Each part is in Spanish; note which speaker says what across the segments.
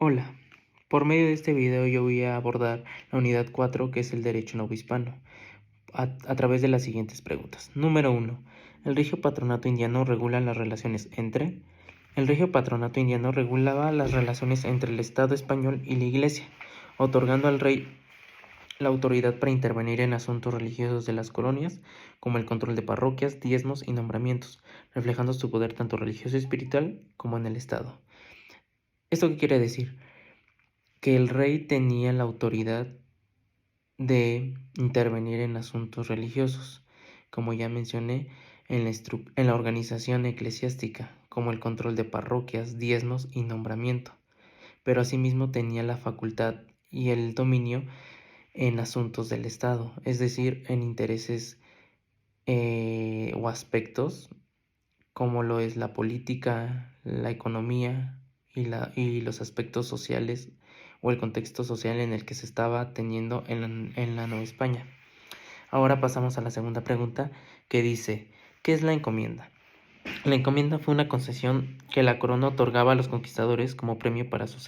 Speaker 1: Hola, por medio de este video yo voy a abordar la unidad 4, que es el derecho novohispano, a través de las siguientes preguntas. Número 1. El Regio Patronato Indiano regula las relaciones entre... El Regio Patronato Indiano regulaba las relaciones entre el Estado español y la Iglesia, otorgando al rey la autoridad para intervenir en asuntos religiosos de las colonias, como el control de parroquias, diezmos y nombramientos, reflejando su poder tanto religioso y espiritual como en el Estado. ¿Esto qué quiere decir? Que el rey tenía la autoridad de intervenir en asuntos religiosos, como ya mencioné, en la organización eclesiástica, como el control de parroquias, diezmos y nombramiento, pero asimismo tenía la facultad y el dominio en asuntos del Estado, es decir, en intereses o aspectos como lo es la política, la economía y los aspectos sociales o el contexto social en el que se estaba teniendo en la Nueva España. Ahora pasamos a la segunda pregunta, que dice, ¿qué es la encomienda? La encomienda fue una concesión que la corona otorgaba a los conquistadores como premio por sus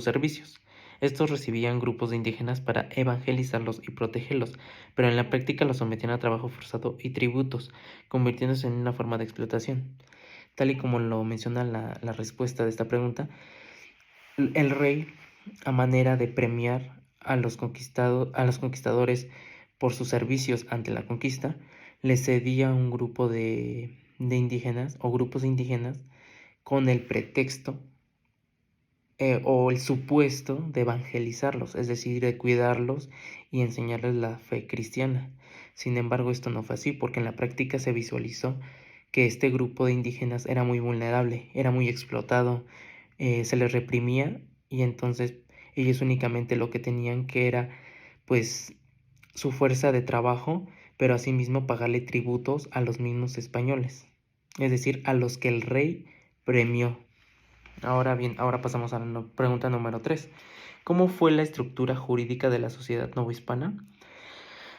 Speaker 1: servicios. Estos recibían grupos de indígenas para evangelizarlos y protegerlos, pero en la práctica los sometían a trabajo forzado y tributos, convirtiéndose en una forma de explotación. Tal y como lo menciona la respuesta de esta pregunta, el rey, a manera de premiar a los conquistadores por sus servicios ante la conquista, les cedía un grupo de indígenas o grupos de indígenas con el pretexto o el supuesto de evangelizarlos, es decir, de cuidarlos y enseñarles la fe cristiana. Sin embargo, esto no fue así, porque en la práctica se visualizó que este grupo de indígenas era muy vulnerable, era muy explotado, se les reprimía y entonces ellos únicamente lo que tenían que era pues su fuerza de trabajo, pero asimismo pagarle tributos a los mismos españoles, es decir, a los que el rey premió. Ahora bien, ahora pasamos a la pregunta número 3. ¿Cómo fue la estructura jurídica de la sociedad novohispana?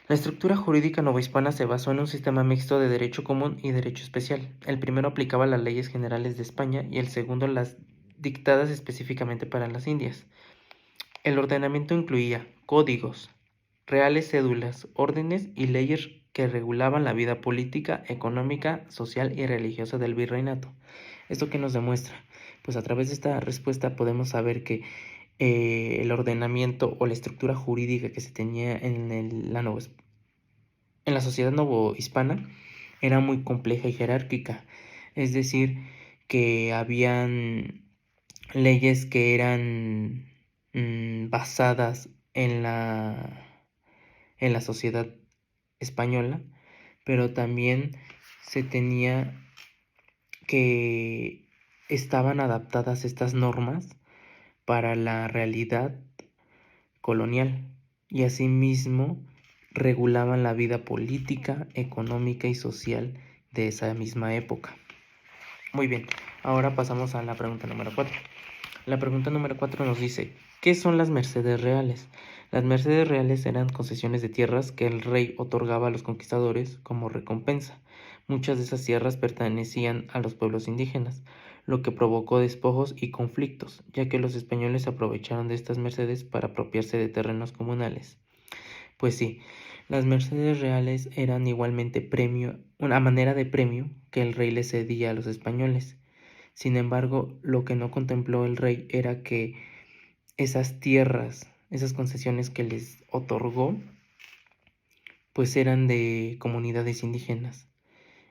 Speaker 1: La estructura jurídica novohispana se basó en un sistema mixto de derecho común y derecho especial. El primero aplicaba las leyes generales de España y el segundo las dictadas específicamente para las Indias. El ordenamiento incluía códigos, reales cédulas, órdenes y leyes que regulaban la vida política, económica, social y religiosa del virreinato. ¿Esto qué nos demuestra? Pues a través de esta respuesta podemos saber que el ordenamiento o la estructura jurídica que se tenía en la sociedad novohispana era muy compleja y jerárquica. Es decir, que habían leyes que eran basadas en la sociedad española, pero también se tenía que estaban adaptadas estas normas para la realidad colonial y asimismo regulaban la vida política, económica y social de esa misma época. Muy bien, ahora pasamos a la pregunta número 4. La pregunta número 4 nos dice, ¿qué son las mercedes reales? Las mercedes reales eran concesiones de tierras que el rey otorgaba a los conquistadores como recompensa. Muchas de esas tierras pertenecían a los pueblos indígenas, lo que provocó despojos y conflictos, ya que los españoles aprovecharon de estas mercedes para apropiarse de terrenos comunales. Pues sí, las mercedes reales eran igualmente premio, una manera de premio que el rey le cedía a los españoles. Sin embargo, lo que no contempló el rey era que esas tierras, esas concesiones que les otorgó, pues eran de comunidades indígenas.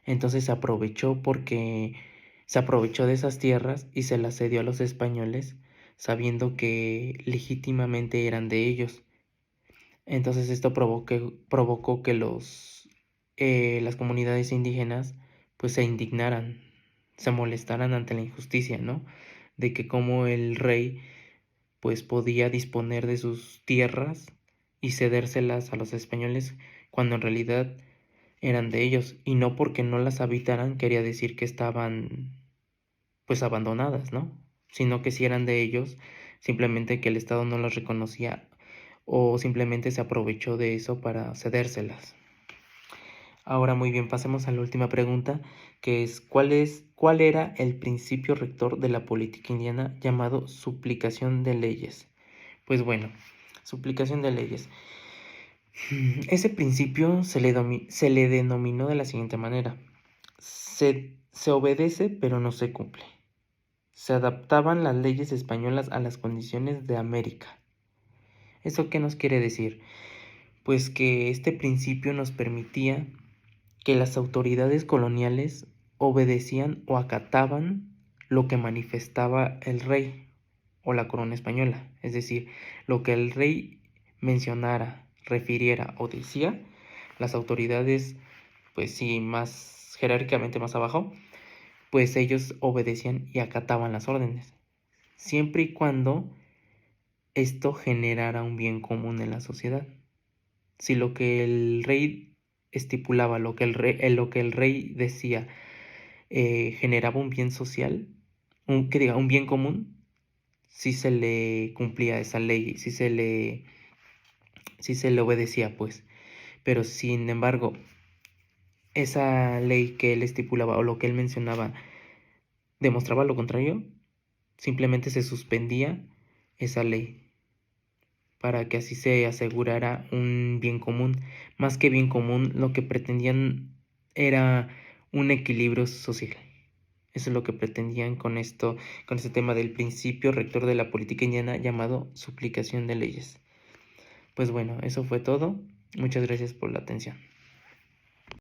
Speaker 1: Entonces se aprovechó de esas tierras y se las cedió a los españoles, sabiendo que legítimamente eran de ellos. Entonces esto provocó que las comunidades indígenas pues se indignaran, se molestaran ante la injusticia, ¿no? De que como el rey pues podía disponer de sus tierras y cedérselas a los españoles cuando en realidad eran de ellos, y no porque no las habitaran quería decir que estaban pues abandonadas, ¿no? Sino que si eran de ellos, simplemente que el Estado no las reconocía o simplemente se aprovechó de eso para cedérselas. Ahora muy bien, pasemos a la última pregunta, que es ¿cuál era el principio rector de la política indiana llamado suplicación de leyes? Pues bueno, suplicación de leyes. Ese principio se le denominó de la siguiente manera. Se obedece pero no se cumple. Se adaptaban las leyes españolas a las condiciones de América. ¿Eso qué nos quiere decir? Pues que este principio nos permitía que las autoridades coloniales obedecían o acataban lo que manifestaba el rey o la corona española, es decir, lo que el rey mencionara, refiriera o decía, las autoridades, pues sí, más jerárquicamente más abajo, pues ellos obedecían y acataban las órdenes, siempre y cuando esto generara un bien común en la sociedad. Si lo que el rey estipulaba, lo que el rey decía, generaba un bien social, un bien común, si se le cumplía esa ley, si se le obedecía, pues. Pero sin embargo, esa ley que él estipulaba o lo que él mencionaba demostraba lo contrario, simplemente se suspendía esa ley para que así se asegurara un bien común. Más que bien común, lo que pretendían era un equilibrio social. Eso es lo que pretendían con esto, con este tema del principio rector de la política indiana llamado suplicación de leyes. Pues bueno, eso fue todo. Muchas gracias por la atención.